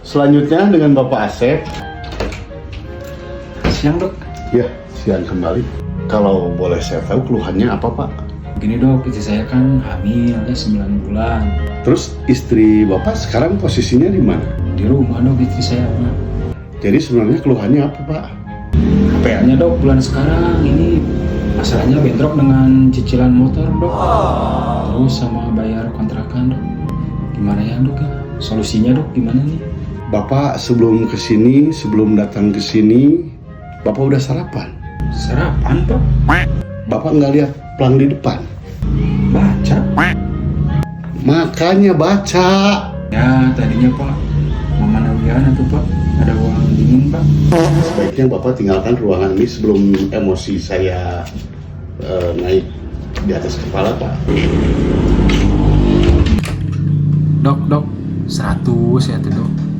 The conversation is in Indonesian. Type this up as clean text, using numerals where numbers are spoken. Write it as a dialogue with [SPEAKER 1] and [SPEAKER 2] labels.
[SPEAKER 1] Selanjutnya dengan Bapak Asep.
[SPEAKER 2] Siang dok.
[SPEAKER 1] Ya, siang kembali. Kalau boleh saya tahu keluhannya apa Pak?
[SPEAKER 2] Begini dok, istri saya kan hamil ya 9 bulan.
[SPEAKER 1] Terus istri Bapak sekarang posisinya di mana?
[SPEAKER 2] Di rumah dok istri saya Pak.
[SPEAKER 1] Jadi sebenarnya keluhannya apa Pak?
[SPEAKER 2] PL-nya dok bulan sekarang ini masalahnya bentrok dengan cicilan motor dok. Terus sama bayar kontrakan dok. Gimana ya dok ya? Solusinya dok gimana nih?
[SPEAKER 1] Bapak sebelum datang ke sini, Bapak udah sarapan?
[SPEAKER 2] Sarapan pak?
[SPEAKER 1] Bapak nggak lihat pelang di depan?
[SPEAKER 2] Baca?
[SPEAKER 1] Makanya baca.
[SPEAKER 2] Ya tadinya pak Mama Nawiana tuh pak ada uang dingin pak.
[SPEAKER 1] Sebaiknya Bapak tinggalkan ruangan ini sebelum emosi saya naik di atas kepala Pak.
[SPEAKER 2] Dok 100 ya tuh dok.